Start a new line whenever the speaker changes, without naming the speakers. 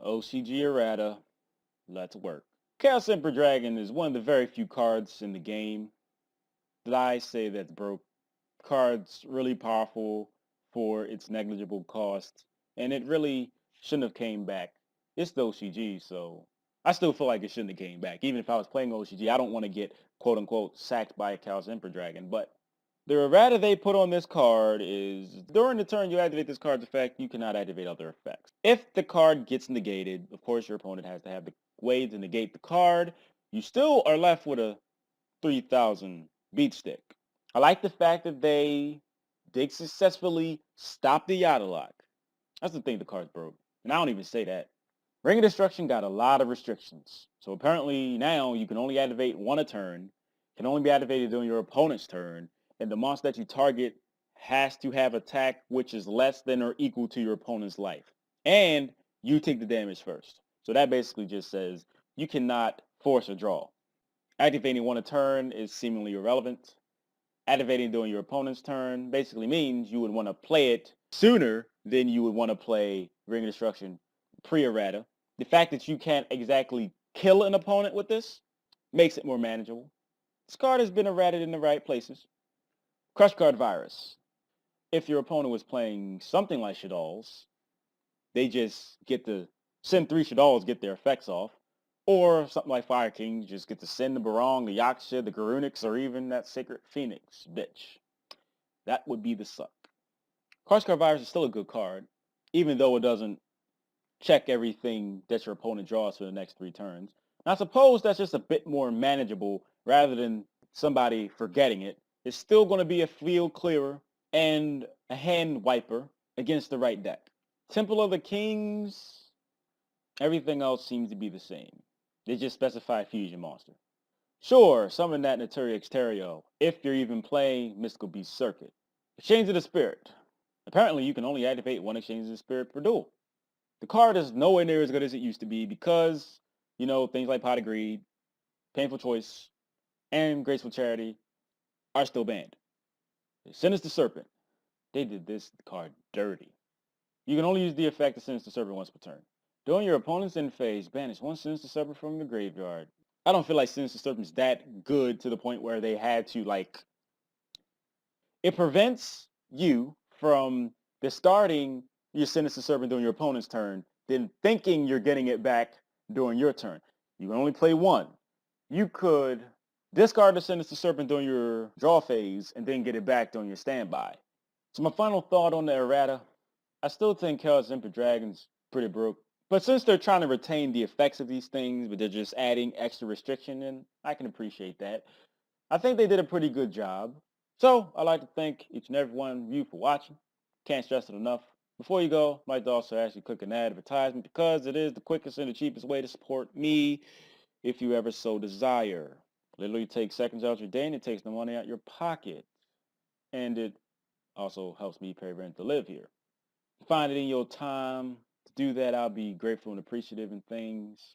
OCG Errata, let's work. Chaos Emperor Dragon is one of the very few cards in the game that I say that's broke. Card's really powerful for its negligible cost, and it really shouldn't have came back. It's the OCG, so I still feel like it shouldn't have came back. Even if I was playing OCG, I don't want to get quote-unquote sacked by a Chaos Emperor Dragon, but the errata they put on this card is during the turn you activate this card's effect, you cannot activate other effects. If the card gets negated, of course your opponent has to have the way to negate the card. You still are left with a 3,000 beat stick. I like the fact that they did successfully stop the Yada lock. That's the thing the card's broke. And I don't even say that. Ring of Destruction got a lot of restrictions. So apparently now you can only activate one a turn, can only be activated during your opponent's turn, and the monster that you target has to have attack which is less than or equal to your opponent's life. And you take the damage first. So that basically just says you cannot force a draw. Activating one a turn is seemingly irrelevant. Activating during your opponent's turn basically means you would want to play it sooner than you would want to play Ring of Destruction pre-errata. The fact that you can't exactly kill an opponent with this makes it more manageable. This card has been errated in the right places. Crush Card Virus. If your opponent was playing something like Shaddolls, they just get to send 3 Shaddolls, get their effects off. Or something like Fire King, just get to send the Barong, the Yaksha, the Garunix, or even that Sacred Phoenix, bitch. That would be the suck. Crush Card Virus is still a good card, even though it doesn't check everything that your opponent draws for the next 3 turns. And I suppose that's just a bit more manageable rather than somebody forgetting it. It's still going to be a field clearer and a hand wiper against the right deck. Temple of the Kings, everything else seems to be the same. They just specify fusion monster. Sure, summon that Naturi Exterio if you're even playing Mystical Beast Circuit. Exchange of the Spirit. Apparently you can only activate one Exchange of the Spirit per duel. The card is nowhere near as good as it used to be because, things like Pot of Greed, Painful Choice, and Graceful Charity are still banned. Sinister Serpent. They did this card dirty. You can only use the effect of Sinister Serpent once per turn. During your opponent's end phase, banish one Sinister Serpent from the graveyard. I don't feel like Sinister Serpent's that good to the point where they had to, it prevents you from discarding your Sinister Serpent during your opponent's turn, then thinking you're getting it back during your turn. You can only play one. You could discard the Sinister Serpent during your draw phase and then get it back during your standby. So my final thought on the errata, I still think Chaos Emperor Dragon's pretty broke. But since they're trying to retain the effects of these things, but they're just adding extra restriction in, I can appreciate that. I think they did a pretty good job. So I'd like to thank each and every one of you for watching. Can't stress it enough. Before you go, I'd like to also ask you to click an advertisement because it is the quickest and the cheapest way to support me if you ever so desire. Literally takes seconds out your day and it takes the money out your pocket. And it also helps me pay rent to live here. If you find it in your time to do that, I'll be grateful and appreciative and things.